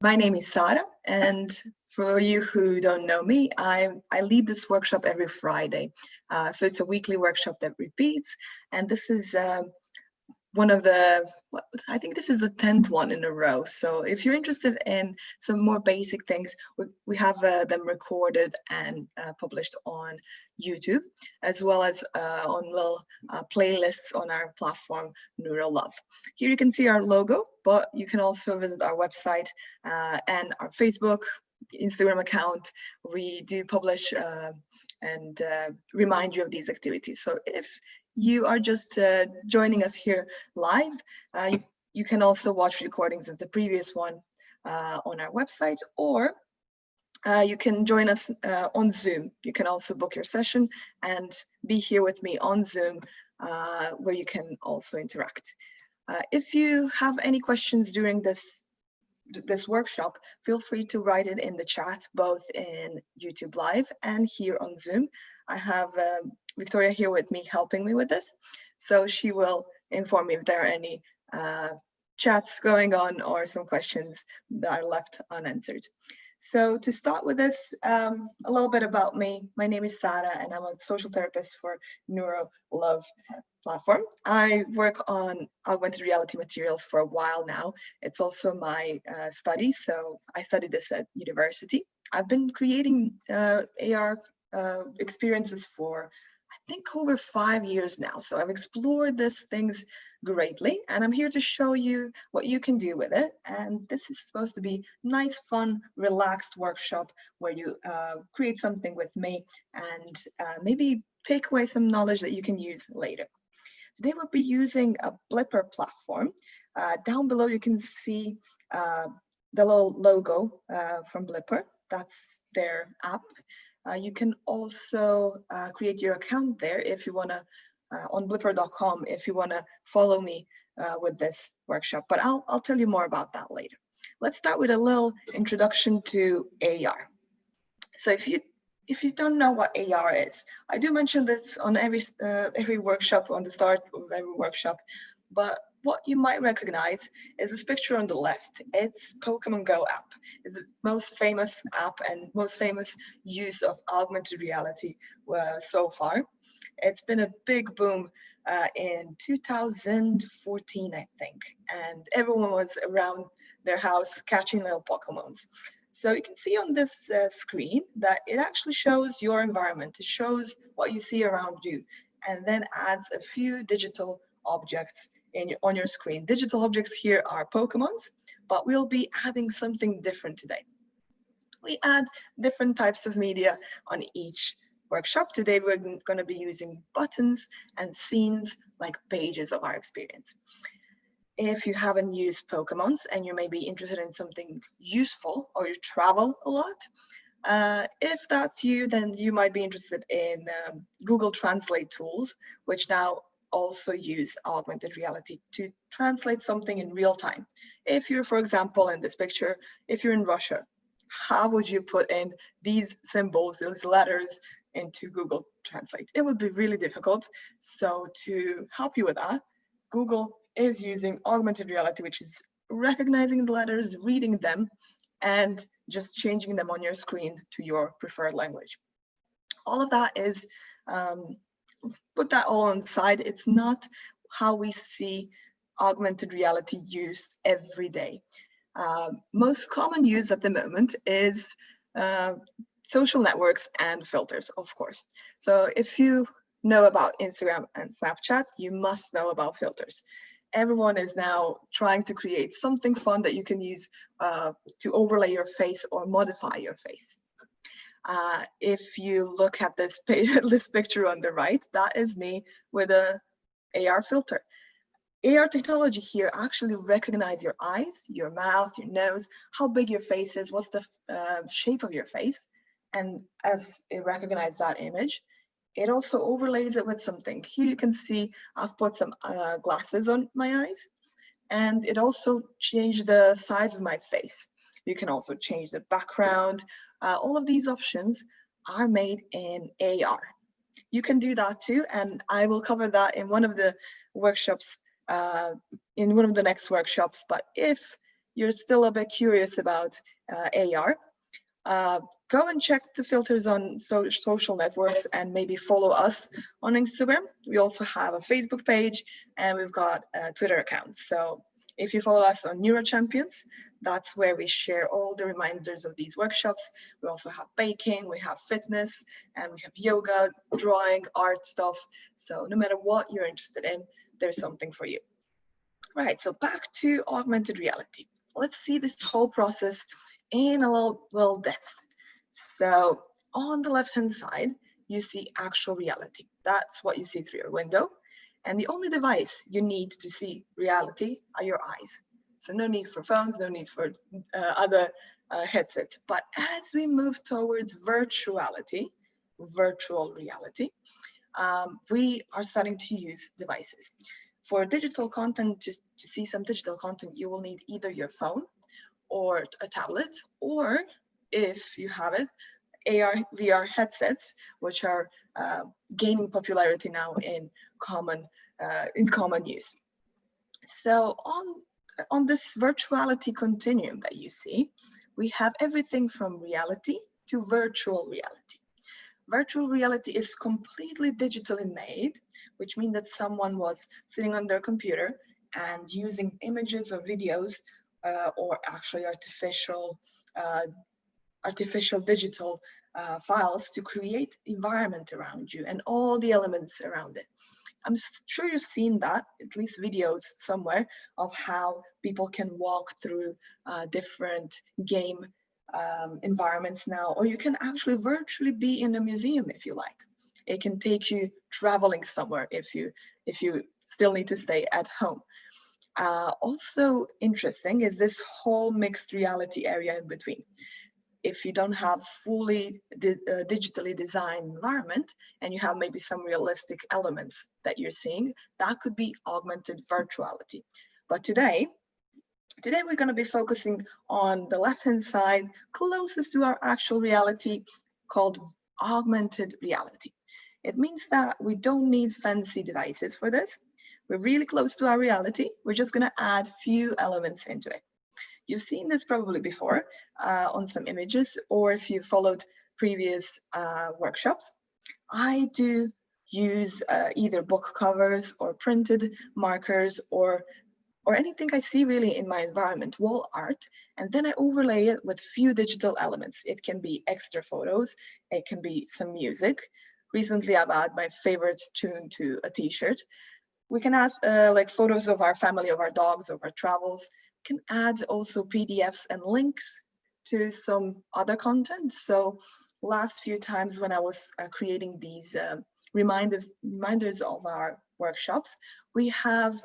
My name is Sara, and for you who don't know me, I lead this workshop every Friday. So it's a weekly workshop that repeats, and this is one of I think this is the 10th one in a row. So if you're interested in some more basic things, we have them recorded and published on YouTube, as well as on little playlists on our platform, NeuroLove. Here you can see our logo, but you can also visit our website and our Facebook, Instagram account. We do publish and remind you of these activities. So if you are just joining us here live, you can also watch recordings of the previous one on our website, or you can join us on Zoom. You can also book your session and be here with me on Zoom, where you can also interact. If you have any questions during this workshop, feel free to write it in the chat, both in YouTube Live and here on Zoom. I have Victoria here with me helping me with this, so she will inform me if there are any chats going on or some questions that are left unanswered. So to start with this, a little bit about me. My name is Sara, and I'm a social therapist for NeuroLove platform. I work on augmented reality materials for a while now. It's also my study, so I studied this at university. I've been creating AR experiences for, I think, over 5 years now. So I've explored these things greatly, and I'm here to show you what you can do with it. And this is supposed to be nice, fun, relaxed workshop where you create something with me and maybe take away some knowledge that you can use later. Today we'll be using a Blipper platform. Down below you can see the little logo from Blipper. That's their app. You can also create your account there if you want to, on blipper.com, if you want to follow me with this workshop. But I'll tell you more about that later. Let's start with a little introduction to AR. So if you don't know what AR is, I do mention this on every workshop, on the start of every workshop, but what you might recognize is this picture on the left. It's Pokemon Go app. It's the most famous app and most famous use of augmented reality so far. It's been a big boom in 2014, I think, and everyone was around their house catching little Pokemons. So you can see on this screen that it actually shows your environment. It shows what you see around you, and then adds a few digital objects on your screen. Digital objects here are Pokemons, but we'll be adding something different today. We add different types of media on each workshop. Today we're going to be using buttons and scenes like pages of our experience. If you haven't used Pokemons and you may be interested in something useful, or you travel a lot, if that's you, then you might be interested in Google Translate tools, which now also use augmented reality to translate something in real time. If you're, for example, in this picture, if you're in Russia, how would you put in these symbols, those letters, into Google Translate? It would be really difficult. So to help you with that, Google is using augmented reality, which is recognizing the letters, reading them, and just changing them on your screen to your preferred language. All of that is, put that all on the side. It's not how we see augmented reality used every day. Most common use at the moment is social networks and filters, of course. So if you know about Instagram and Snapchat, you must know about filters. Everyone is now trying to create something fun that you can use to overlay your face or modify your face. If you look at this picture on the right, that is me with a AR filter. AR technology here actually recognizes your eyes, your mouth, your nose, how big your face is, what's the shape of your face. And as it recognizes that image, it also overlays it with something. Here you can see I've put some glasses on my eyes, and it also changed the size of my face. You can also change the background. All of these options are made in AR. You can do that too, and I will cover that in one of the workshops, in one of the next workshops. But if you're still a bit curious about AR, go and check the filters on social networks and maybe follow us on Instagram. We also have a Facebook page and we've got a Twitter account. So if you follow us on NeuroChampions, that's where we share all the reminders of these workshops. We also have baking, we have fitness, and we have yoga, drawing, art stuff. So no matter what you're interested in, there's something for you. Right, so back to augmented reality. Let's see this whole process in a little depth. So on the left-hand side, you see actual reality. That's what you see through your window. And the only device you need to see reality are your eyes. So no need for phones, no need for other headsets. But as we move towards virtual reality, we are starting to use devices. For digital content, to see some digital content, you will need either your phone or a tablet, or if you have it, AR, VR headsets, which are gaining popularity now in common use. So on this virtuality continuum that you see, we have everything from reality to virtual reality. Virtual reality is completely digitally made, which means that someone was sitting on their computer and using images or videos or actually artificial digital files to create environment around you and all the elements around it. I'm sure you've seen that, at least videos somewhere, of how people can walk through different game environments now, or you can actually virtually be in a museum if you like. It can take you traveling somewhere if you still need to stay at home. Also interesting is this whole mixed reality area in between. If you don't have fully digitally designed environment and you have maybe some realistic elements that you're seeing, that could be augmented virtuality. But today we're going to be focusing on the left-hand side, closest to our actual reality, called augmented reality. It means that we don't need fancy devices for this. We're really close to our reality. We're just going to add few elements into it. You've seen this probably before on some images, or if you followed previous workshops. I do use either book covers or printed markers or anything I see really in my environment, wall art, and then I overlay it with few digital elements. It can be extra photos, it can be some music. Recently I've added my favorite tune to a t-shirt. We can add like photos of our family, of our dogs, of our travels. We can add also PDFs and links to some other content. So last few times when I was creating these reminders of our workshops, we have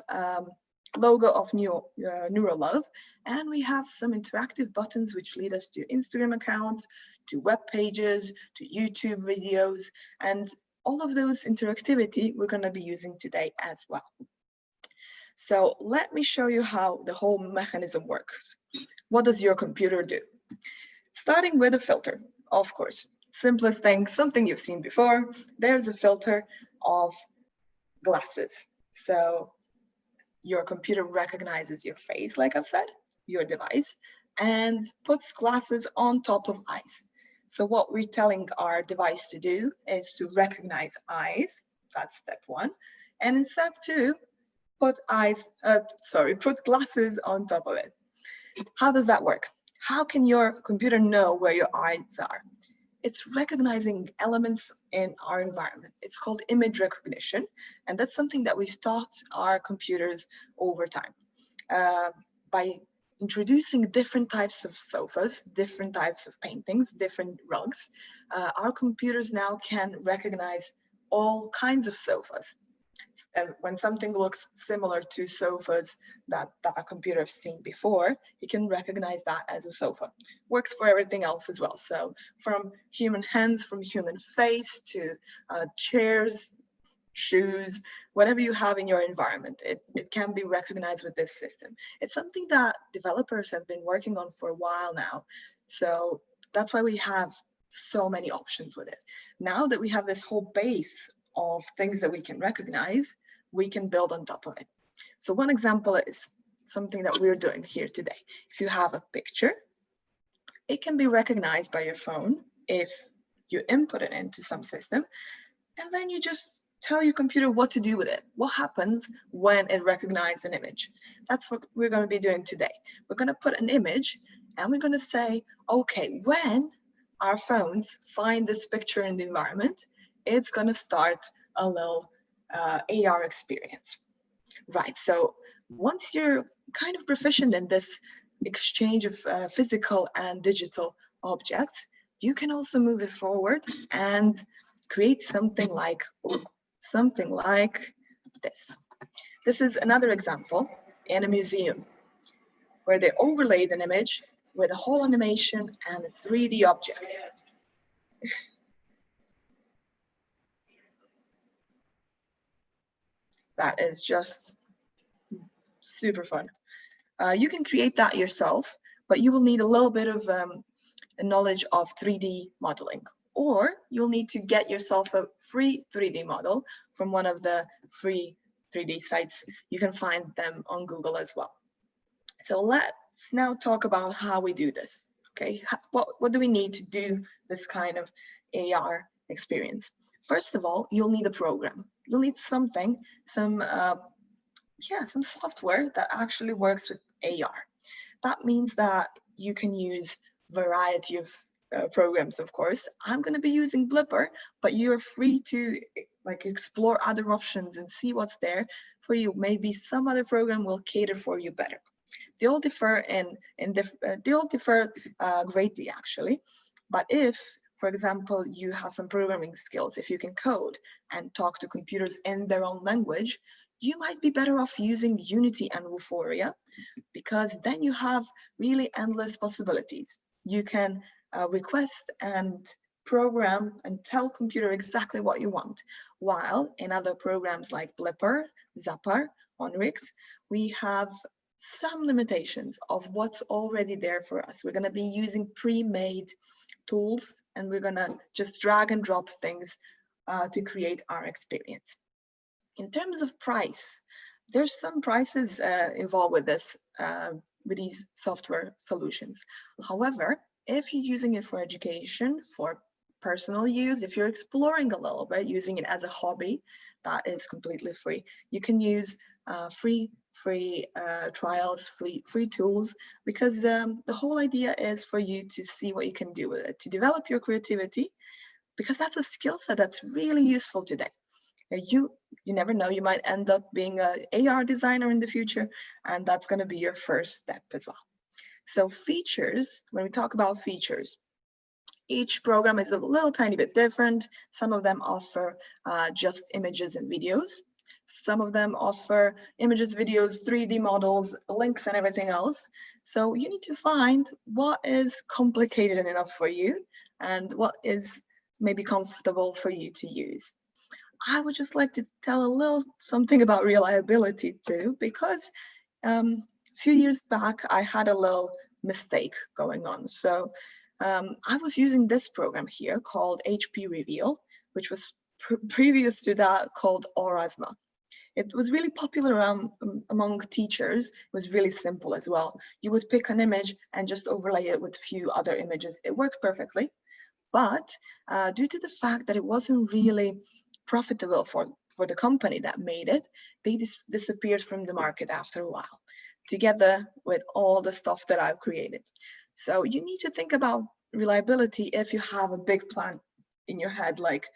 logo of NeuroLove, and we have some interactive buttons which lead us to Instagram accounts, to web pages, to YouTube videos, and all of those interactivity we're going to be using today as well. So let me show you how the whole mechanism works. What does your computer do? Starting with a filter, of course. Simplest thing, something you've seen before. There's a filter of glasses. So your computer recognizes your face, like I've said, your device, and puts glasses on top of eyes. So what we're telling our device to do is to recognize eyes. That's step one. And in step two, put glasses on top of it. How does that work? How can your computer know where your eyes are? It's recognizing elements in our environment. It's called image recognition, and that's something that we've taught our computers over time. By introducing different types of sofas, different types of paintings, different rugs, our computers now can recognize all kinds of sofas. And when something looks similar to sofas that a computer has seen before, it can recognize that as a sofa. Works for everything else as well. So from human hands, from human face to chairs, shoes, whatever you have in your environment, it can be recognized with this system. It's something that developers have been working on for a while now. So that's why we have so many options with it. Now that we have this whole base of things that we can recognize, we can build on top of it. So one example is something that we're doing here today. If you have a picture, it can be recognized by your phone if you input it into some system, and then you just tell your computer what to do with it. What happens when it recognizes an image? That's what we're going to be doing today. We're going to put an image and we're going to say, okay, when our phones find this picture in the environment, it's going to start a little AR experience. Right, so once you're kind of proficient in this exchange of physical and digital objects, you can also move it forward and create something like this. This is another example in a museum where they overlaid an image with a whole animation and a 3D object. That is just super fun. You can create that yourself, but you will need a little bit of a knowledge of 3D modeling, or you'll need to get yourself a free 3D model from one of the free 3D sites. You can find them on Google as well. So let's now talk about how we do this. Okay, what do we need to do this kind of AR experience? First of all, you'll need a program. You'll need something, some software that actually works with AR. That means that you can use variety of programs, of course. I'm going to be using Blipper, but you're free to explore other options and see what's there for you. Maybe some other program will cater for you better. They all differ greatly, actually. But if, for example, you have some programming skills, if you can code and talk to computers in their own language, you might be better off using Unity and Vuforia, because then you have really endless possibilities. You can request and program and tell computer exactly what you want. While in other programs like Blipper, Zappar, Onrix, we have some limitations of what's already there for us. We're going to be using pre-made tools, and we're going to just drag and drop things to create our experience. In terms of price, there's some prices involved with this, with these software solutions. However, if you're using it for education, for personal use, if you're exploring a little bit, using it as a hobby, that is completely free. You can use free trials, free tools, because the whole idea is for you to see what you can do with it, to develop your creativity, because that's a skill set that's really useful today. You never know, you might end up being an AR designer in the future, and that's going to be your first step as well. So features, when we talk about features, each program is a little tiny bit different. Some of them offer just images and videos. Some of them offer images, videos, 3D models, links, and everything else. So you need to find what is complicated enough for you and what is maybe comfortable for you to use. I would just like to tell a little something about reliability too, because a few years back, I had a little mistake going on. So I was using this program here called HP Reveal, which was previous to that called Aurasma. It was really popular among teachers. It was really simple as well. You would pick an image and just overlay it with a few other images. It worked perfectly. But due to the fact that it wasn't really profitable for the company that made it, they disappeared from the market after a while, together with all the stuff that I've created. So you need to think about reliability if you have a big plan in your head, like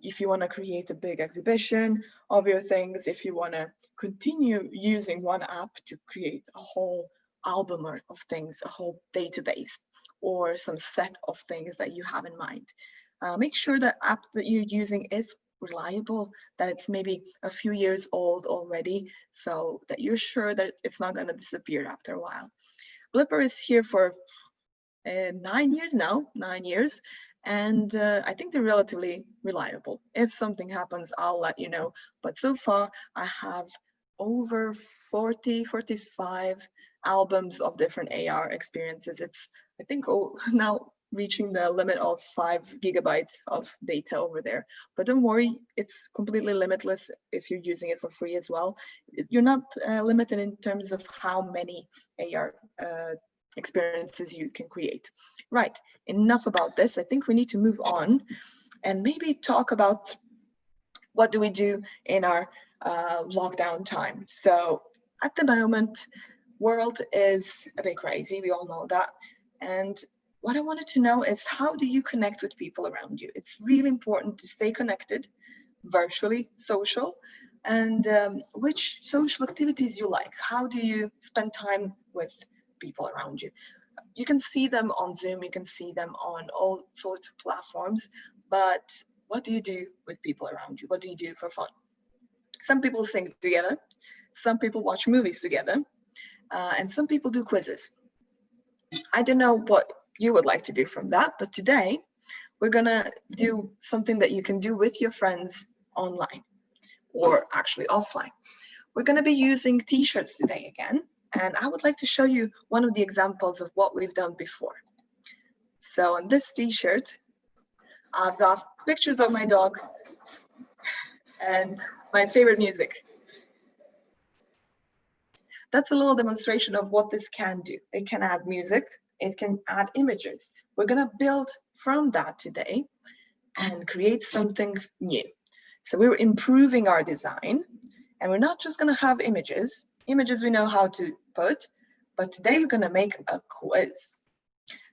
if you want to create a big exhibition of your things, if you want to continue using one app to create a whole album of things, a whole database, or some set of things that you have in mind. Make sure that app that you're using is reliable, that it's maybe a few years old already, so that you're sure that it's not going to disappear after a while. Blipper is here for 9 years now, 9 years, and I think they're relatively reliable. If something happens, I'll let you know. But so far, I have over 45 albums of different AR experiences. It's, I think, now reaching the limit of 5 gigabytes of data over there. But don't worry, it's completely limitless if you're using it for free as well. You're not limited in terms of how many AR experiences you can create. Right, enough about this. I think we need to move on and maybe talk about what do we do in our lockdown time. So at the moment, world is a bit crazy. We all know that. And what I wanted to know is, how do you connect with people around you? It's really important to stay connected, virtually, social, and which social activities you like. How do you spend time with people around you? You can see them on Zoom, you can see them on all sorts of platforms, but what do you do with people around you? What do you do for fun? Some people sing together, some people watch movies together, and some people do quizzes. I don't know what you would like to do from that, but today we're gonna do something that you can do with your friends online, or actually offline. We're gonna be using t-shirts today again, and I would like to show you one of the examples of what we've done before. So on this t-shirt, I've got pictures of my dog and my favorite music. That's a little demonstration of what this can do. It can add music, it can add images. We're gonna build from that today and create something new. So we're improving our design, and we're not just gonna have images. Images we know how to put, but today we're gonna make a quiz.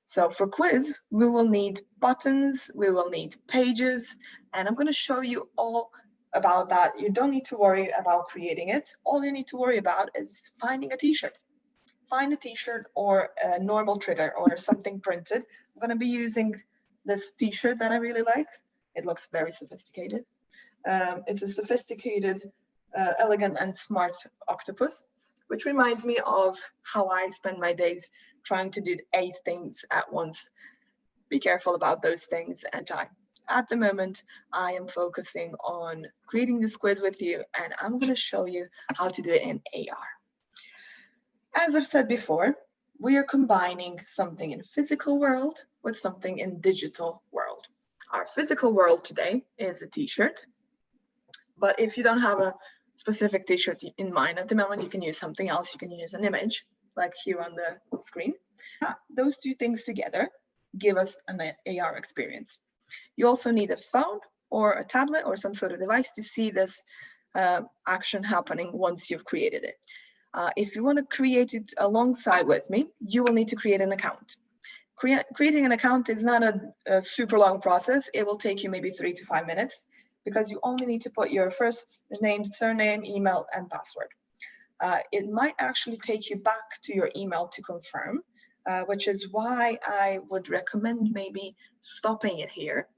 So for quiz, we will need buttons, we will need pages, and I'm gonna show you all about that. You don't need to worry about creating it. All you need to worry about is finding a t-shirt. Find a t-shirt or a normal trigger or something printed. I'm gonna be using this t-shirt that I really like. It looks very sophisticated. It's a sophisticated, elegant and smart octopus, which reminds me of how I spend my days trying to do 8 things at once. Be careful about those things and time. At the moment, I am focusing on creating this quiz with you, and I'm going to show you how to do it in AR. As I've said before, we are combining something in physical world with something in digital world. Our physical world today is a t-shirt, but if you don't have a specific t-shirt in mind at the moment, you can use something else. You can use an image, like here on the screen. Those two things together give us an AR experience. You also need a phone or a tablet or some sort of device to see this action happening once you've created it. If you want to create it alongside with me, you will need to create an account. Creating an account is not a super long process. It will take you maybe 3 to 5 minutes, because you only need to put your first name, surname, email, and password. It might actually take you back to your email to confirm, which is why I would recommend maybe stopping it here,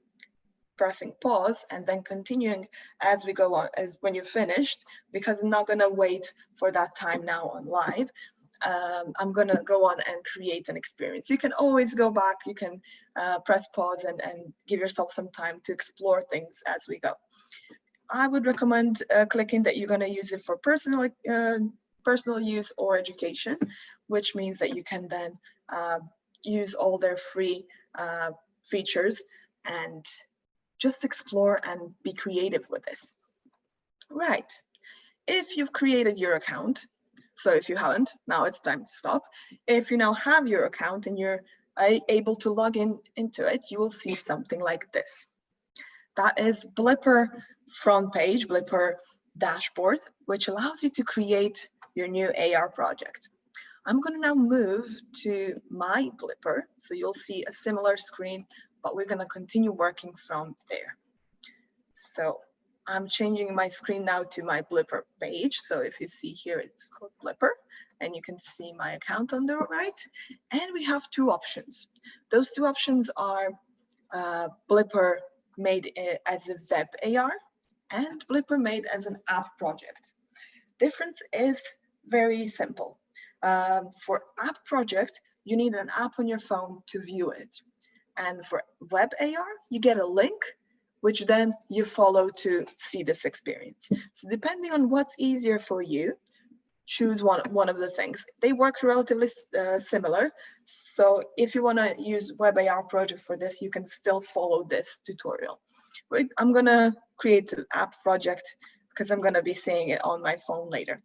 pressing pause, and then continuing as we go on, as when you're finished, because I'm not gonna wait for that time now on live. I'm gonna go on and create an experience. You can always go back, you can press pause and give yourself some time to explore things as we go. I would recommend clicking that you're gonna use it for personal use or education, which means that you can then use all their free features and just explore and be creative with this. Right, if you've created your account, so if you haven't, now it's time to stop. If you now have your account and you're able to log into it, you will see something like this. That is Blipper front page, Blipper dashboard, which allows you to create your new AR project. I'm going to now move to my Blipper, so you'll see a similar screen, but we're going to continue working from there. So I'm changing my screen now to my Blipper page. So if you see here, it's called Blipper, and you can see my account on the right. And we have 2 options. Those 2 options are Blipper made as a web AR and Blipper made as an app project. Difference is very simple. For app project, you need an app on your phone to view it. And for web AR, you get a link, which then you follow to see this experience. So depending on what's easier for you, choose one of the things. They work relatively similar. So if you want to use Web AR project for this, you can still follow this tutorial. I'm going to create an app project because I'm going to be seeing it on my phone later.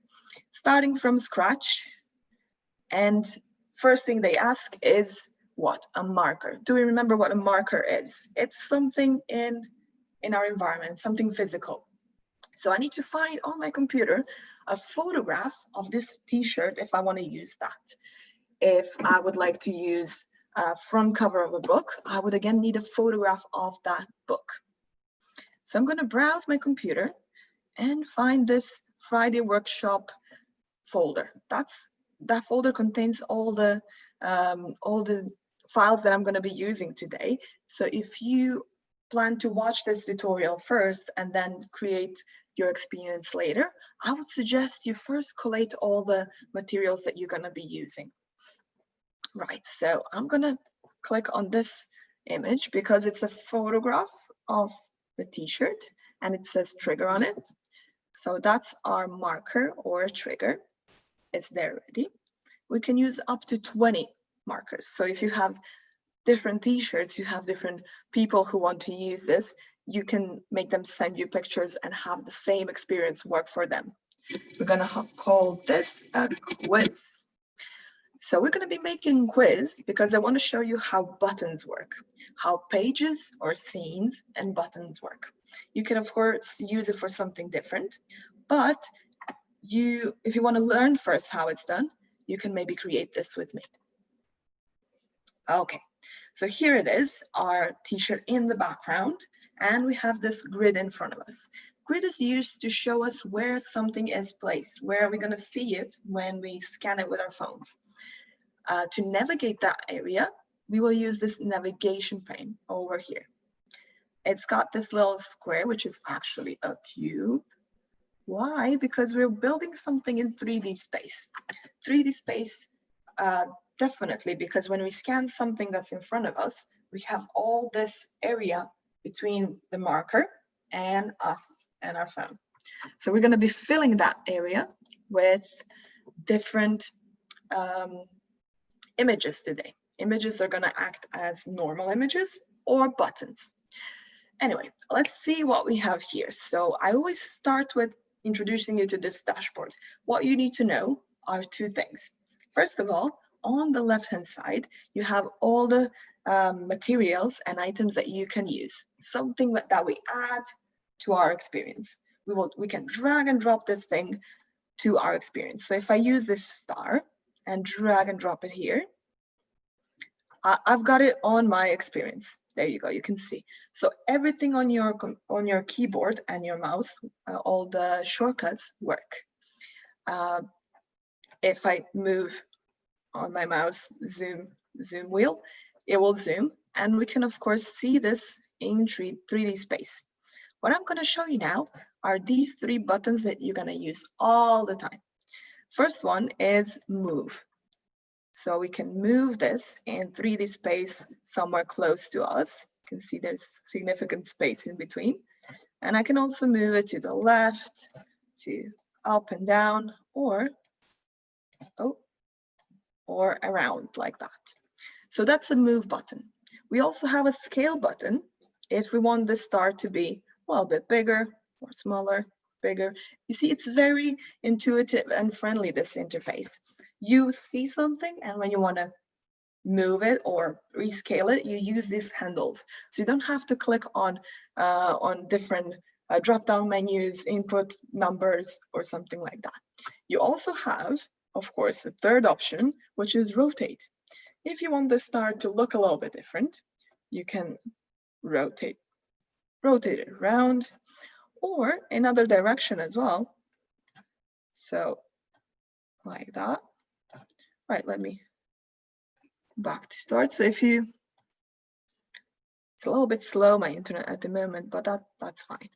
Starting from scratch, and first thing they ask is what? A marker. Do we remember what a marker is? It's something in our environment, something physical. So I need to find on my computer a photograph of this t-shirt if I want to use that. If I would like to use a front cover of a book, I would again need a photograph of that book. So I'm going to browse my computer and find this Friday workshop folder. That folder contains all the files that I'm going to be using today. So if you plan to watch this tutorial first and then create your experience later, I would suggest you first collate all the materials that you're going to be using. Right, so I'm going to click on this image because it's a photograph of the t-shirt and it says trigger on it. So that's our marker or trigger. It's there ready. We can use up to 20 markers. So if you have different t-shirts, you have different people who want to use this, you can make them send you pictures and have the same experience work for them. We're going to call this a quiz. So we're going to be making quiz because I want to show you how buttons work, how pages or scenes and buttons work. You can of course use it for something different, but if you want to learn first how it's done, you can maybe create this with me. Okay, so here it is, our t-shirt in the background, and we have this grid in front of us. Grid is used to show us where something is placed, where we're going to see it when we scan it with our phones. To navigate that area, we will use this navigation pane over here. It's got this little square, which is actually a cube. Why? Because we're building something in 3D space. 3D space, definitely, because when we scan something that's in front of us, we have all this area between the marker and us and our phone. So we're going to be filling that area with different images today. Images are going to act as normal images or buttons. Anyway, let's see what we have here. So I always start with introducing you to this dashboard. What you need to know are two things. First of all, on the left-hand side, you have all the materials and items that you can use, something that we add to our experience. We can drag and drop this thing to our experience. So if I use this star and drag and drop it here, I've got it on my experience. There you go, you can see. So everything on your keyboard and your mouse, all the shortcuts work. If I move on my mouse zoom wheel, it will zoom, and we can of course see this in 3D space. What I'm going to show you now are these three buttons that you're going to use all the time. First one is move. So we can move this in 3D space somewhere close to us. You can see there's significant space in between. And I can also move it to the left, to up and down, or around like that. So that's a move button. We also have a scale button if we want the star to be a little bit bigger or smaller, bigger. You see, it's very intuitive and friendly, this interface. You see something, and when you want to move it or rescale it, you use these handles. So you don't have to click on different drop-down menus, input numbers, or something like that. You also have, of course, a third option, which is rotate. If you want the star to look a little bit different, you can rotate it around or in other direction as well. So like that. Right, let me back to start. So it's a little bit slow, my internet at the moment, but that's fine.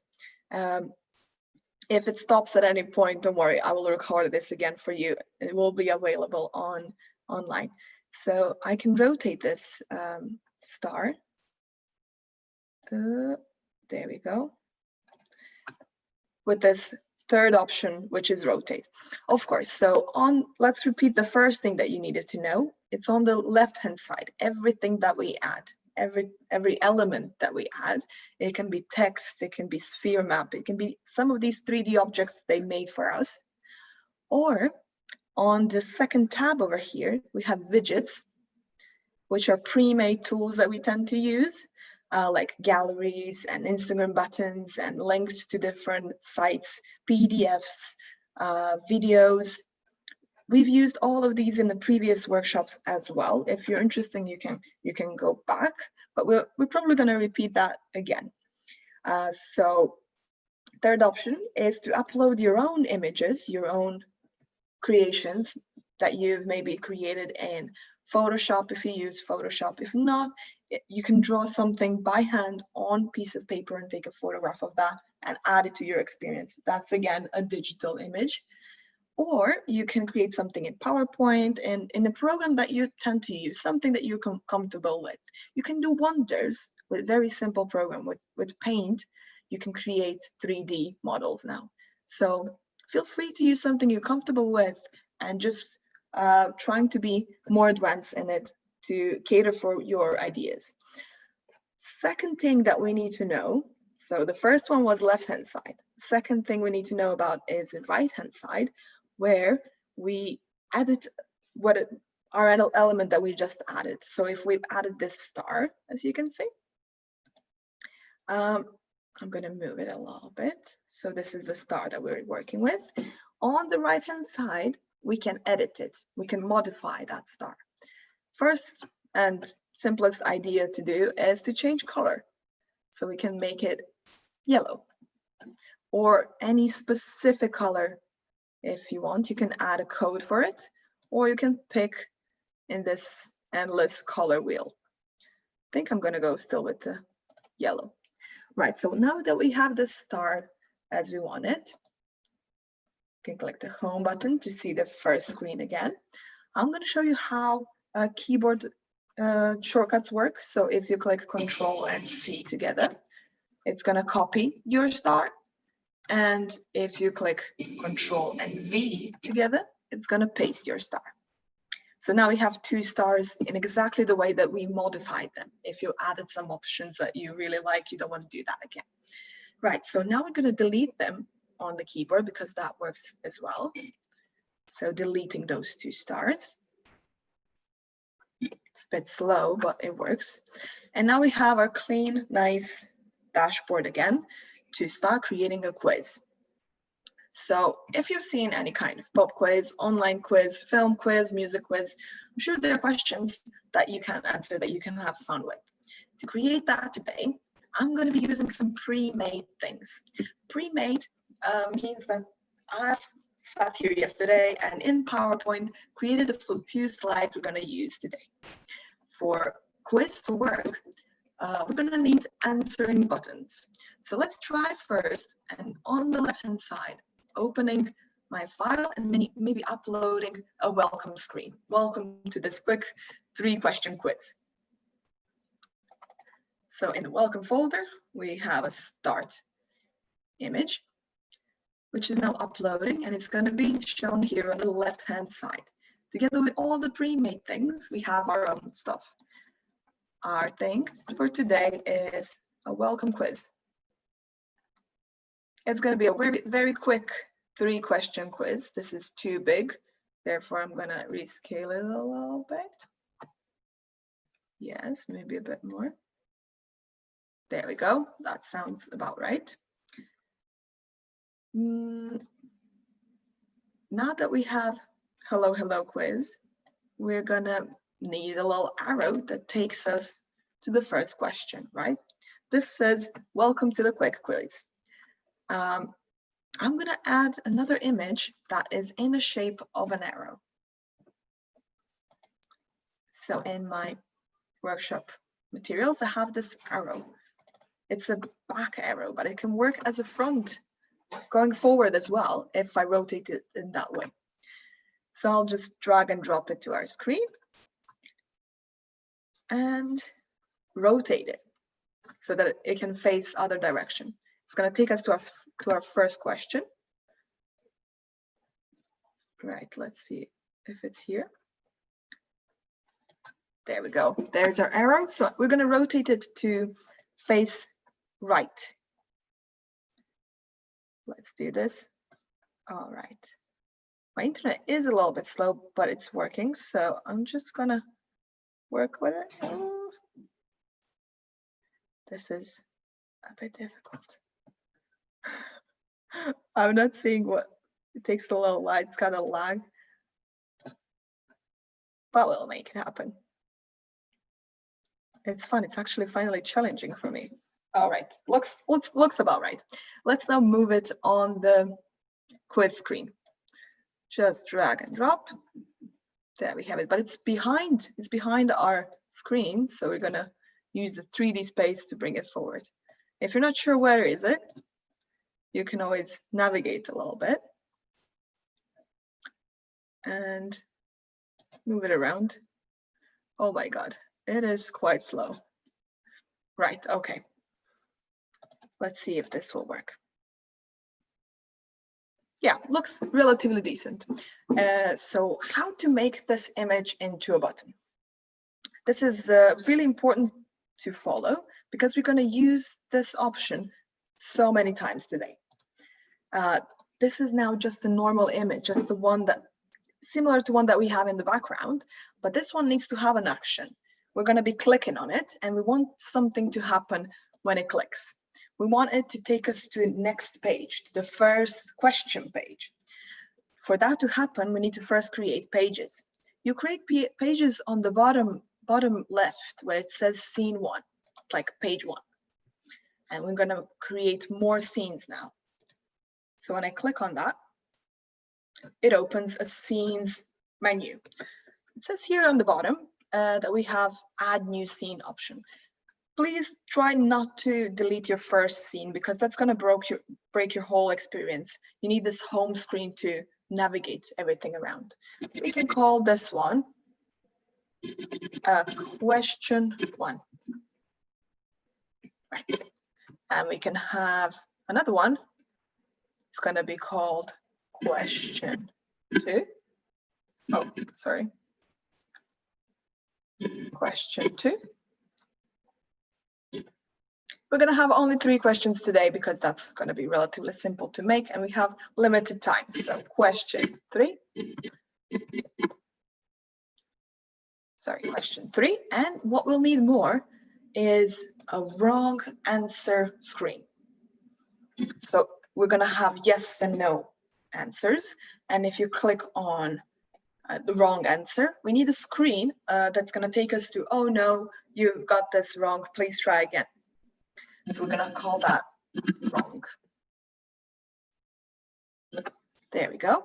If it stops at any point, don't worry, I will record this again for you. It will be available online. So I can rotate this star. There we go. With this third option, which is rotate. Of course, so let's repeat the first thing that you needed to know. It's on the left-hand side, everything that we add, every element that we add. It can be text, it can be sphere map, it can be some of these 3D objects they made for us. Or on the second tab over here, we have widgets, which are pre-made tools that we tend to use. Like galleries and Instagram buttons and links to different sites, PDFs, videos. We've used all of these in the previous workshops as well. If you're interested, you can go back, but we're probably going to repeat that again. So third option is to upload your own images, your own creations that you've maybe created in Photoshop if you use Photoshop. If not, you can draw something by hand on piece of paper and take a photograph of that and add it to your experience. That's again a digital image. Or you can create something in PowerPoint and in a program that you tend to use, something that you're comfortable with. You can do wonders with very simple program. With Paint, you can create 3D models now. So feel free to use something you're comfortable with and just trying to be more advanced in it to cater for your ideas. Second thing that we need to know, so the first one was left-hand side. Second thing we need to know about is the right-hand side, where we added our element that we just added. So if we've added this star, as you can see, I'm going to move it a little bit. So this is the star that we're working with. On the right-hand side, we can edit it. We can modify that star. First and simplest idea to do is to change color. So we can make it yellow or any specific color. If you want, you can add a code for it, or you can pick in this endless color wheel. I think I'm going to go still with the yellow. Right, so now that we have the star as we want it, you can click the home button to see the first screen again. I'm going to show you how keyboard shortcuts work. So if you click Control and C together, it's going to copy your star. And if you click Control and V together, it's going to paste your star. So now we have two stars in exactly the way that we modified them. If you added some options that you really like, you don't want to do that again. Right, so now we're going to delete them on the keyboard because that works as well. So deleting those two stars. It's a bit slow, but it works. And now we have our clean, nice dashboard again to start creating a quiz. So if you've seen any kind of pop quiz, online quiz, film quiz, music quiz, I'm sure there are questions that you can answer that you can have fun with. To create that today, I'm going to be using some pre-made things. Pre-made means that I've sat here yesterday and in PowerPoint created a few slides we're going to use today. For quiz to work, we're going to need answering buttons. So let's try first, and on the left-hand side, opening my file and maybe uploading a welcome screen. Welcome to this quick 3-question quiz. So in the welcome folder, we have a start image, which is now uploading, and it's going to be shown here on the left-hand side. Together with all the pre-made things, we have our own stuff. Our thing for today is a welcome quiz. It's going to be a very, very quick 3-question quiz. This is too big, therefore I'm going to rescale it a little bit. Yes, maybe a bit more. There we go. That sounds about right. Now that we have hello, hello quiz, we're going to need a little arrow that takes us to the first question, right? This says, welcome to the quick quiz. I'm going to add another image that is in the shape of an arrow. So in my workshop materials, I have this arrow. It's a back arrow, but it can work as a front going forward as well if I rotate it in that way. So I'll just drag and drop it to our screen and rotate it so that it can face other direction. It's going to take us to our first question. Right, let's see if it's here. There we go. There's our arrow. So we're going to rotate it to face right. Let's do this. All right. My internet is a little bit slow, but it's working. So I'm just going to work with it. Oh, this is a bit difficult. I'm not seeing what it takes a little while. It's got a lag, but we'll make it happen. It's fun. It's actually finally challenging for me. All right, looks about right. Let's now move it on the quiz screen. Just drag and drop. There we have it, but it's behind our screen, so we're gonna use the 3D space to bring it forward. If you're not sure where is it, you can always navigate a little bit and move it around. Oh my God, it is quite slow. Right, okay. Let's see if this will work. Yeah, looks relatively decent. So how to make this image into a button? This is really important to follow because we're going to use this option so many times today. This is now just the normal image, just the one that similar to one that we have in the background, but this one needs to have an action. We're going to be clicking on it and we want something to happen when it clicks. We want it to take us to the next page, to the first question page. For that to happen, we need to first create pages. You create pages on the bottom left where it says scene 1, like page 1. And we're going to create more scenes now. So when I click on that, it opens a scenes menu. It says here on the bottom that we have add new scene option. Please try not to delete your first scene because that's going to break your whole experience. You need this home screen to navigate everything around. We can call this one question 1. Right. And we can have another one. It's going to be called question 2. Oh, sorry. Question 2. We're going to have only 3 questions today because that's going to be relatively simple to make and we have limited time. So question 3. Sorry, question 3. And what we'll need more is a wrong answer screen. So we're going to have yes and no answers. And if you click on the wrong answer, we need a screen that's going to take us to, oh no, you've got this wrong, please try again. So we're going to call that wrong. There we go.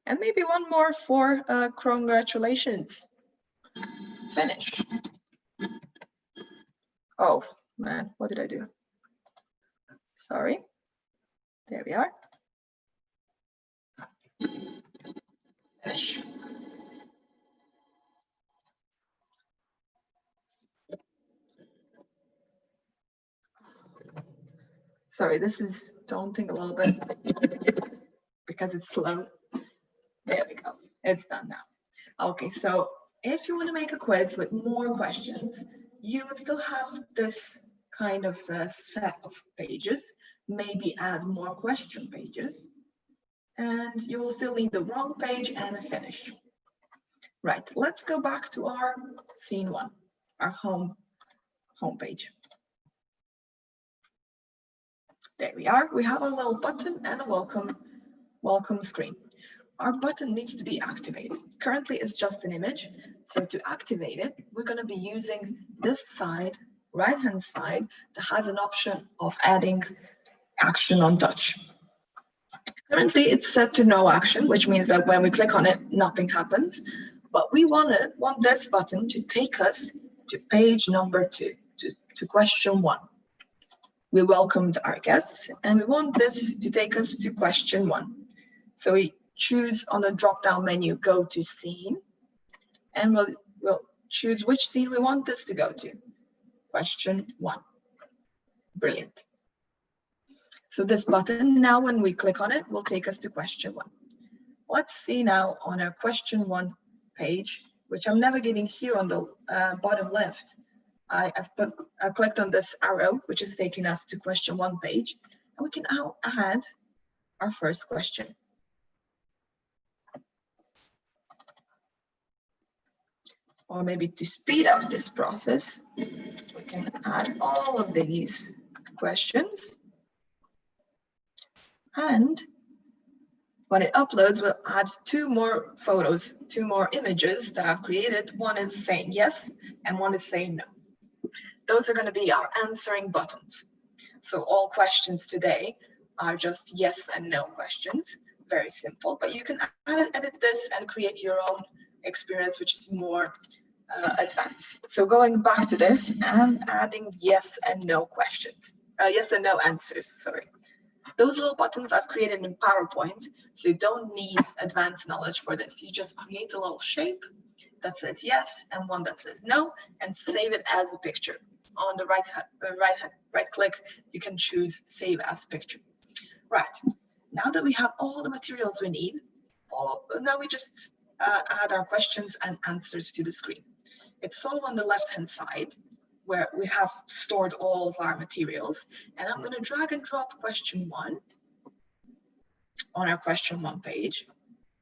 And maybe one more for congratulations. Finish. Oh man, what did I do? Sorry. There we are. Finish. Sorry, this is daunting a little bit because it's slow. There we go. It's done now. Okay, so if you want to make a quiz with more questions, you would still have this kind of set of pages, maybe add more question pages, and you will still need the wrong page and a finish. Right, let's go back to our scene 1, our home page. There we are. We have a little button and a welcome screen. Our button needs to be activated. Currently, it's just an image. So to activate it, we're going to be using this side, right-hand side, that has an option of adding action on touch. Currently, it's set to no action, which means that when we click on it, nothing happens. But we want this button to take us to page number 2, to question 1. We welcomed our guests, and we want this to take us to question 1. So we choose on the drop-down menu, go to scene, and we'll choose which scene we want this to go to. Question 1. Brilliant. So this button, now when we click on it, will take us to question 1. let's see now on our question 1 page, which I'm navigating here on the bottom left. I've clicked on this arrow, which is taking us to question 1 page, and we can now add our first question. Or maybe to speed up this process, we can add all of these questions. And when it uploads, we'll add 2 more photos, 2 more images that I've created. One is saying yes, and one is saying no. Those are going to be our answering buttons. So all questions today are just yes and no questions. Very simple, but you can edit this and create your own experience, which is more advanced. So going back to this and adding yes and no questions, yes and no answers, sorry. Those little buttons I've created in PowerPoint, so you don't need advanced knowledge for this. You just create a little shape that says yes and one that says no, and save it as a picture. On the right click, you can choose Save as Picture. Right, now that we have all the materials we need, now we just add our questions and answers to the screen. It's all on the left-hand side, where we have stored all of our materials. And I'm going to drag and drop question 1 on our question 1 page.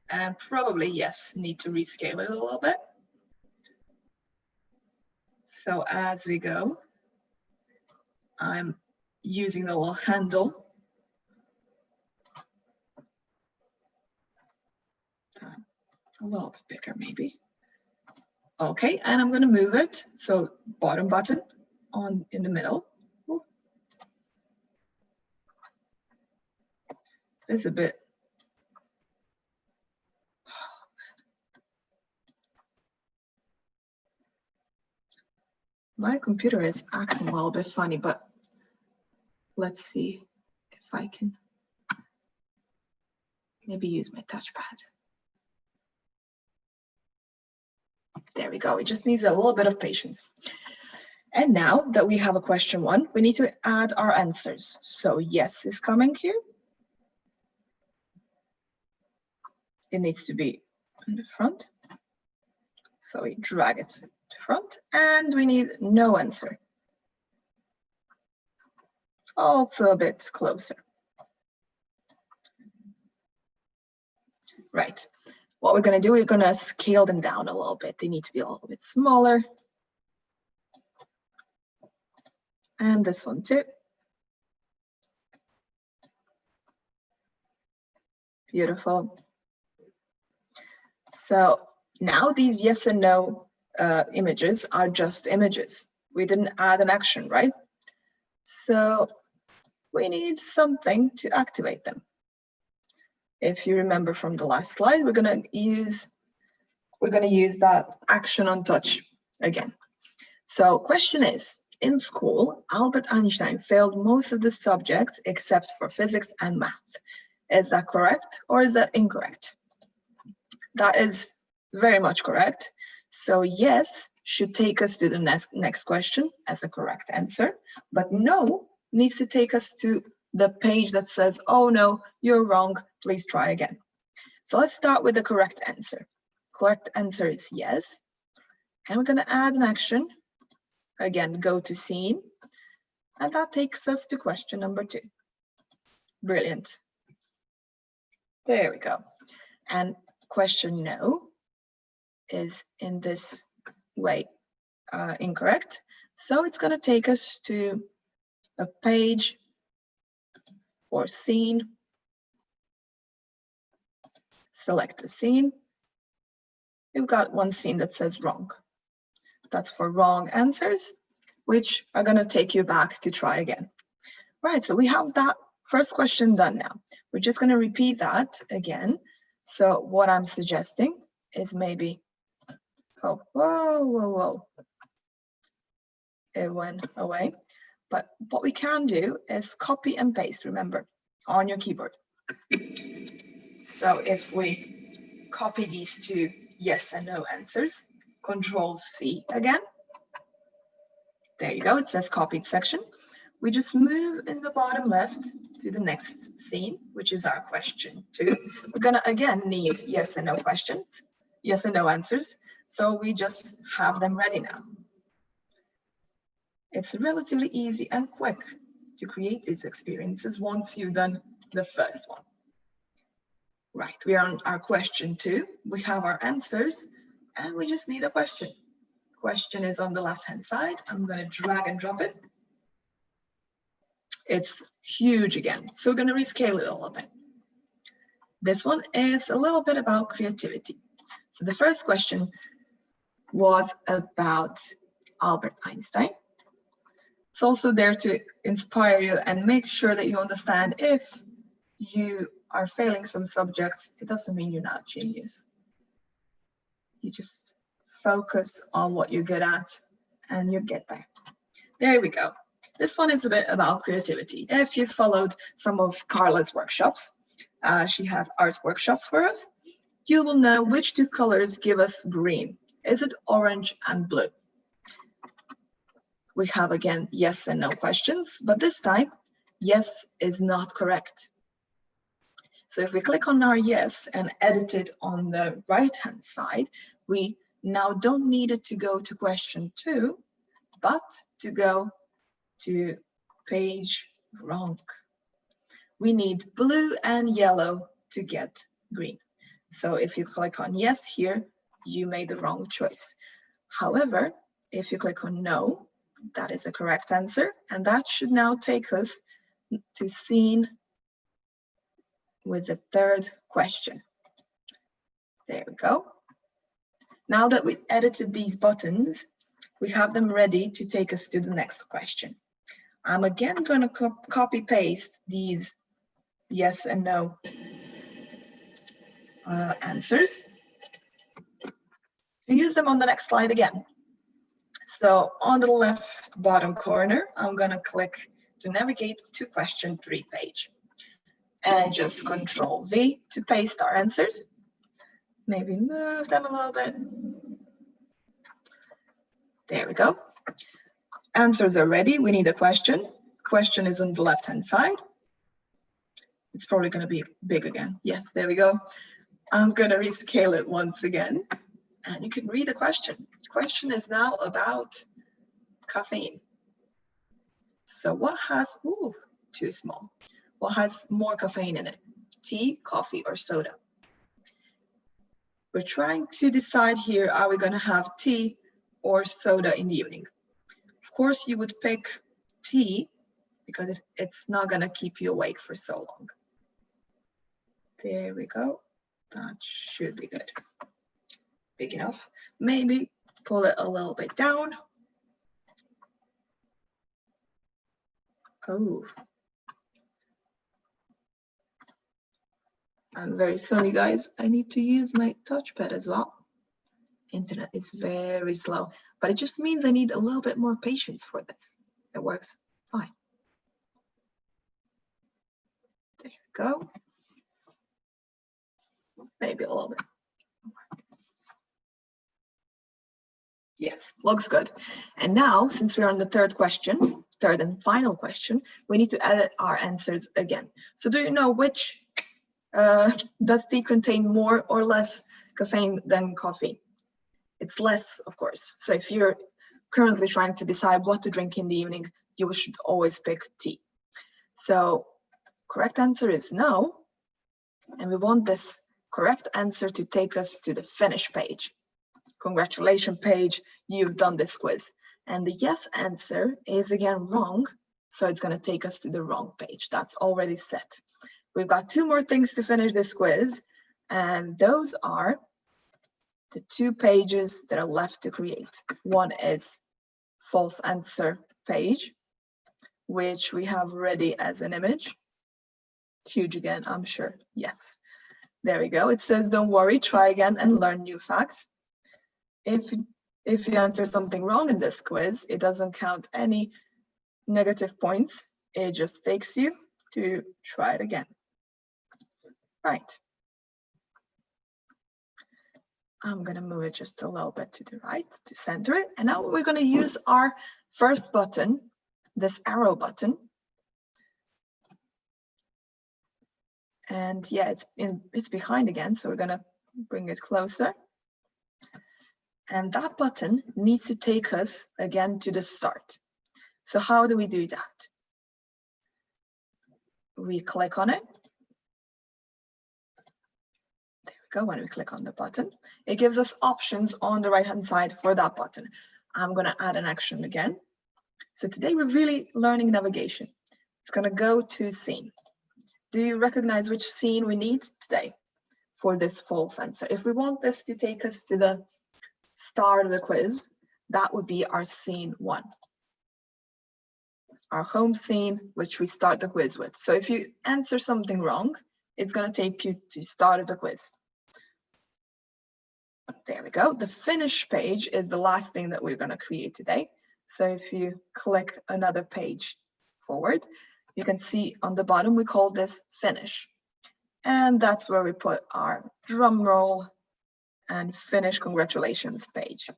And probably, yes, need to rescale it a little bit. So as we go, I'm using the little handle. A little bit bigger, maybe. Okay, and I'm going to move it. So bottom button in the middle. It's a bit. My computer is acting a little bit funny, but let's see if I can maybe use my touchpad. There we go. It just needs a little bit of patience. And now that we have a question 1, we need to add our answers. So yes is coming here. It needs to be in the front. So we drag it to front, and we need no answer. Also a bit closer. Right. What we're going to do, we're going to scale them down a little bit. They need to be a little bit smaller. And this one too. Beautiful. So now these yes and no images are just images. We didn't add an action, right? So we need something to activate them. If you remember from the last slide, we're going to use that action on touch again. So question is, in school, Albert Einstein failed most of the subjects except for physics and math. Is that correct or is that incorrect? That is very much correct. So yes should take us to the next question as a correct answer, but no needs to take us to the page that says, oh no, you're wrong, please try again. So let's start with the correct answer. Correct answer is yes. And we're going to add an action. Again, go to scene. And that takes us to question number 2. Brilliant. There we go. And question no is in this way incorrect. So it's going to take us to a page or scene. Select the scene. We've got one scene that says wrong. That's for wrong answers, which are going to take you back to try again. Right, so we have that first question done now. We're just going to repeat that again. So what I'm suggesting is maybe, oh, whoa. It went away. But what we can do is copy and paste, remember, on your keyboard. So if we copy these 2 yes and no answers, Control C again. There you go, it says copied section. we just move in the bottom left to the next scene, which is our question 2. We're gonna again need yes and no questions, yes and no answers. So we just have them ready now. It's relatively easy and quick to create these experiences once you've done the first one. Right, we are on our question 2. We have our answers and we just need a question. Question is on the left-hand side. I'm going to drag and drop it. It's huge again, so we're going to rescale it a little bit. This one is a little bit about creativity. So the first question was about Albert Einstein. It's also there to inspire you and make sure that you understand if you are failing some subjects, it doesn't mean you're not a genius. You just focus on what you're good at and you get there. There we go. This one is a bit about creativity. If you followed some of Carla's workshops, she has art workshops for us, you will know which 2 colors give us green. Is it orange and blue? We have again yes and no questions, but this time yes is not correct. So if we click on our yes and edit it on the right-hand side, we now don't need it to go to question 2, but to go to page wrong. We need blue and yellow to get green. So if you click on yes here, you made the wrong choice. However, if you click on no, that is a correct answer, and that should now take us to scene with the 3rd question. There we go. Now that we edited these buttons, we have them ready to take us to the next question. I'm again going to copy paste these yes and no answers to use them on the next slide again. So on the left bottom corner, I'm going to click to navigate to question 3 page. And just Control V to paste our answers. Maybe move them a little bit. There we go. Answers are ready. We need a question. Question is on the left-hand side. It's probably going to be big again. Yes, there we go. I'm going to rescale it once again. And you can read the question. The question is now about caffeine. So what has, too small. What has more caffeine in it? Tea, coffee, or soda? We're trying to decide here, are we going to have tea or soda in the evening? Of course, you would pick tea because it's not going to keep you awake for so long. There we go. That should be good. Big enough. Maybe pull it a little bit down. Oh. I'm very sorry, guys. I need to use my touchpad as well. Internet is very slow, but it just means I need a little bit more patience for this. It works fine. There we go. Maybe a little bit. Yes, looks good. And now, since we're on the 3rd question, 3rd and final question, we need to edit our answers again. So do you know which does tea contain more or less caffeine than coffee? It's less, of course. So if you're currently trying to decide what to drink in the evening, you should always pick tea. So correct answer is no. And we want this correct answer to take us to the finish page. Congratulations page, you've done this quiz. And the yes answer is again wrong. So it's going to take us to the wrong page. That's already set. We've got 2 more things to finish this quiz, and those are the 2 pages that are left to create. One is false answer page, which we have ready as an image. Huge again, I'm sure. Yes. There we go. It says, don't worry, try again and learn new facts. If you answer something wrong in this quiz, it doesn't count any negative points. It just takes you to try it again. Right. I'm going to move it just a little bit to the right to center it. And now we're going to use our first button, this arrow button. And yeah, it's behind again, so we're gonna bring it closer. And that button needs to take us again to the start. So how do we do that? We click on it. There we go. When we click on the button, it gives us options on the right-hand side for that button. I'm gonna add an action again. So today we're really learning navigation. It's gonna go to scene. Do you recognize which scene we need today for this full sensor? If we want this to take us to the start of the quiz, that would be our scene 1. Our home scene, which we start the quiz with. So if you answer something wrong, it's going to take you to start of the quiz. There we go. The finish page is the last thing that we're going to create today. So if you click another page forward, you can see on the bottom, we call this finish. And that's where we put our drum roll and finish congratulations page.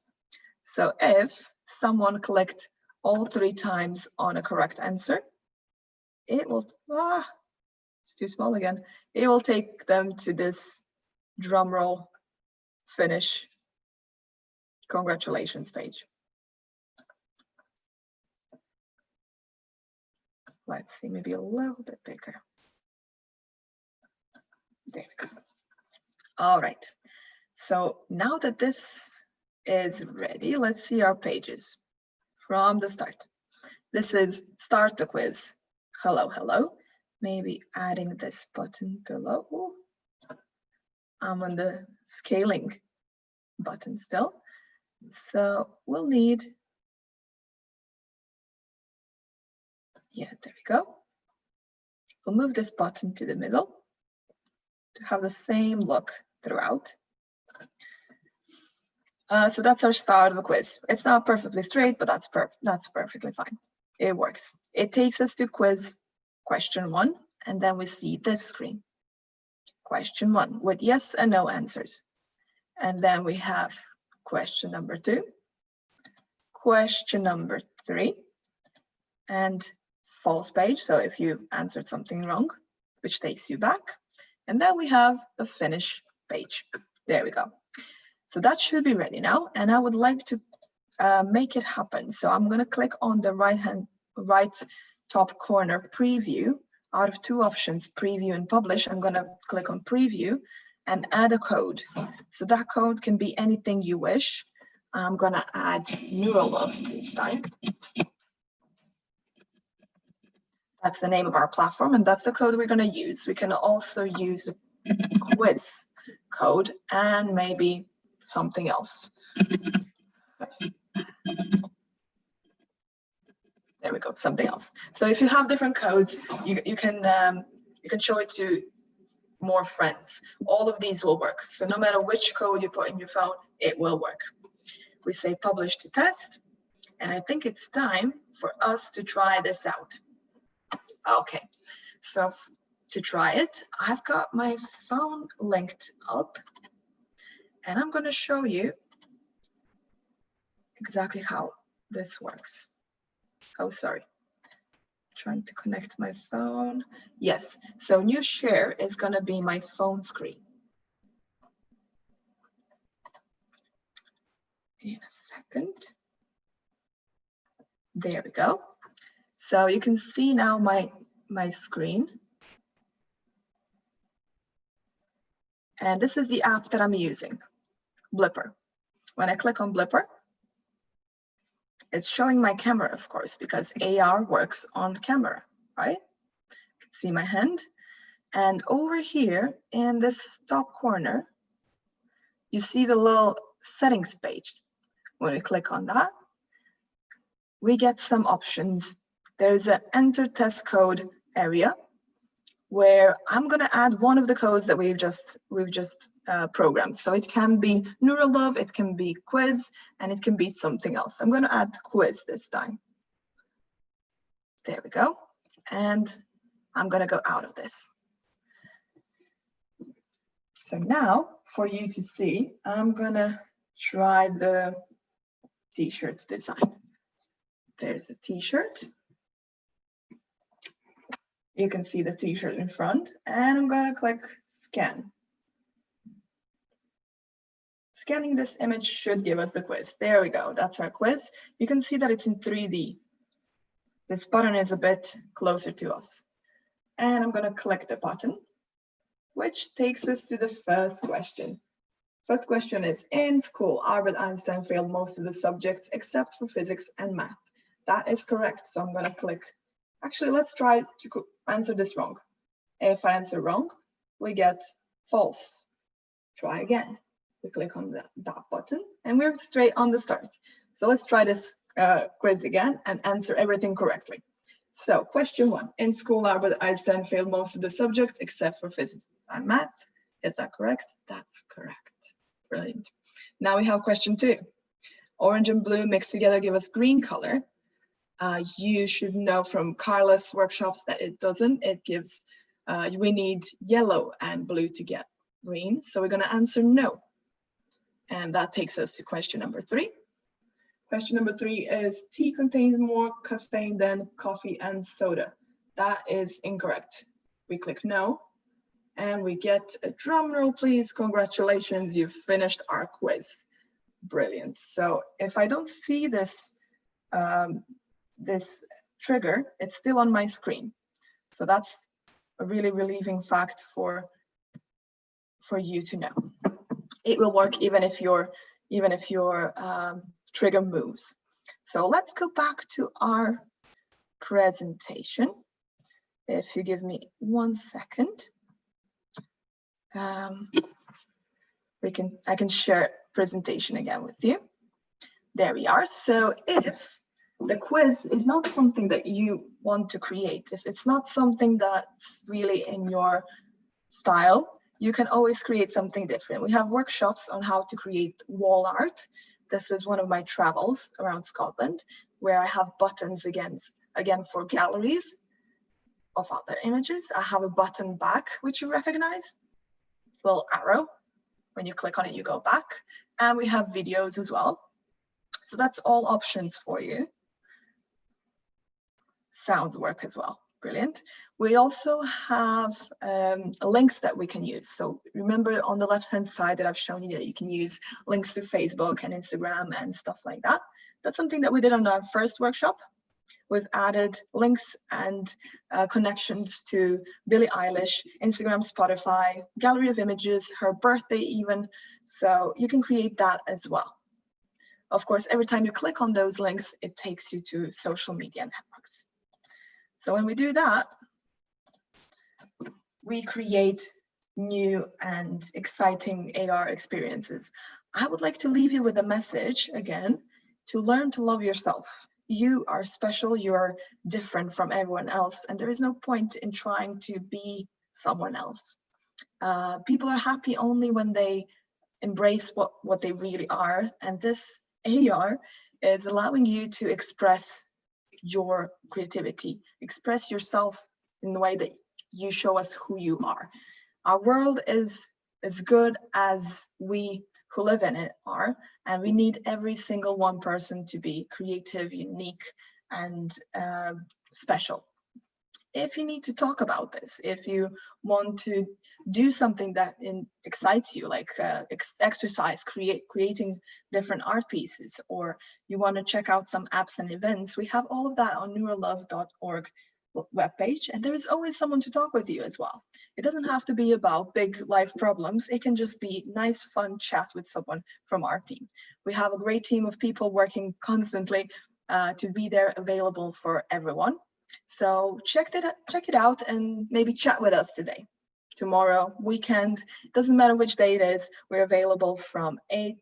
So if someone clicked all 3 times on a correct answer, it will, it's too small again. It will take them to this drum roll finish congratulations page. Let's see, maybe a little bit bigger. There we go. All right. So now that this is ready, let's see our pages from the start. This is start the quiz. Hello, hello. Maybe adding this button below. Ooh. I'm on the scaling button still. So we'll need, yeah, there we go. We'll move this button to the middle to have the same look throughout. So that's our start of the quiz. It's not perfectly straight, but that's perfectly fine. It works. It takes us to quiz question 1, and then we see this screen. Question 1 with yes and no answers. And then we have question number 2, question number 3, and false page. So if you've answered something wrong, which takes you back. And then we have the finish page. There we go. So that should be ready now. And I would like to make it happen. So I'm going to click on the right top corner preview. Out of 2 options, preview and publish, I'm going to click on preview and add a code. So that code can be anything you wish. I'm going to add NeuroLove this time. That's the name of our platform, and that's the code we're going to use. We can also use the quiz code and maybe something else. There we go, something else. So if you have different codes, you can show it to more friends. All of these will work. So no matter which code you put in your phone, it will work. We say publish to test, and I think it's time for us to try this out. Okay, so to try it, I've got my phone linked up, and I'm going to show you exactly how this works. Oh, sorry. Trying to connect my phone. Yes, so new share is going to be my phone screen. In a second. There we go. So you can see now my screen. And this is the app that I'm using, Blipper. When I click on Blipper, it's showing my camera, of course, because AR works on camera, right? You can see my hand. And over here in this top corner, you see the little settings page. When we click on that, we get some options. There's an enter test code area where I'm going to add one of the codes that we've just programmed. So it can be NeuroLove, it can be quiz, and it can be something else. I'm going to add quiz this time. There we go. And I'm going to go out of this. So now for you to see, I'm going to try the t-shirt design. There's a t-shirt. You can see the t-shirt in front, and I'm gonna click scan. Scanning this image should give us the quiz. There we go, that's our quiz. You can see that it's in 3D. This button is a bit closer to us. And I'm gonna click the button, which takes us to the first question. First question is, in school, Albert Einstein failed most of the subjects except for physics and math. That is correct, so I'm gonna click. Actually, let's try to answer this wrong. If I answer wrong, we get false. Try again. We click on that button and we're straight on the start. So let's try this quiz again and answer everything correctly. So question 1, in school, Albert Einstein failed most of the subjects except for physics and math. Is that correct? That's correct. Brilliant. Now we have question 2. Orange and blue mixed together give us green color. You should know from Carla's workshops that it doesn't. It gives, we need yellow and blue to get green. So we're going to answer no. And that takes us to question number 3. Question number 3 is tea contains more caffeine than coffee and soda. That is incorrect. We click no and we get a drum roll, please. Congratulations, you've finished our quiz. Brilliant. So if I don't see this, this trigger, it's still on my screen. So that's a really relieving fact for you to know. It will work even if your trigger moves. So let's go back to our presentation. If you give me 1 second, I can share presentation again with you. There we are. So if the quiz is not something that you want to create, if it's not something that's really in your style, you can always create something different. We have workshops on how to create wall art. This is one of my travels around Scotland, where I have buttons again for galleries of other images. I have a button back, which you recognize, little arrow. When you click on it, you go back. And we have videos as well. So that's all options for you. Sounds work as well. Brilliant. We also have links that we can use. So remember on the left-hand side that I've shown you that you can use links to Facebook and Instagram and stuff like that. That's something that we did on our first workshop. We've added links and connections to Billie Eilish, Instagram, Spotify, gallery of images, her birthday even. So you can create that as well. Of course, every time you click on those links, it takes you to social media networks. So when we do that, we create new and exciting AR experiences. I would like to leave you with a message again, to learn to love yourself. You are special, you're different from everyone else, and there is no point in trying to be someone else. People are happy only when they embrace what they really are, and this AR is allowing you to express your creativity, express yourself in the way that you show us who you are. Our world is as good as we who live in it are, and we need every single one person to be creative, unique, and special. If you need to talk about this, if you want to do something that excites you, like exercise, creating different art pieces, or you want to check out some apps and events, we have all of that on neurolove.org webpage, and there is always someone to talk with you as well. It doesn't have to be about big life problems. It can just be nice, fun chat with someone from our team. We have a great team of people working constantly to be there available for everyone. So check it out and maybe chat with us today, tomorrow, weekend. Doesn't matter which day it is. We're available from 9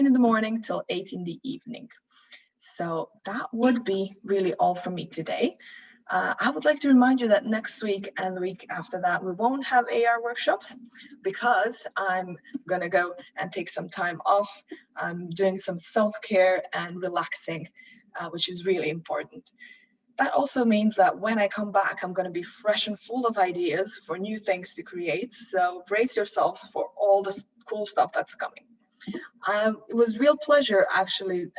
in the morning till 8 in the evening. So that would be really all from me today. I would like to remind you that next week and the week after that, we won't have AR workshops because I'm going to go and take some time off. I'm doing some self-care and relaxing, which is really important. That also means that when I come back, I'm going to be fresh and full of ideas for new things to create. So brace yourselves for all the cool stuff that's coming. It was real pleasure actually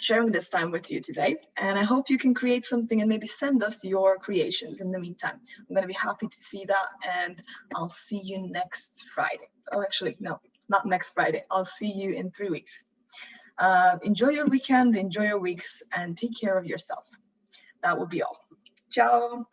sharing this time with you today. And I hope you can create something and maybe send us your creations in the meantime. I'm going to be happy to see that. And I'll see you next Friday. Oh, actually, no, not next Friday. I'll see you in 3 weeks. Enjoy your weekend, enjoy your weeks, and take care of yourself. That will be all. Ciao.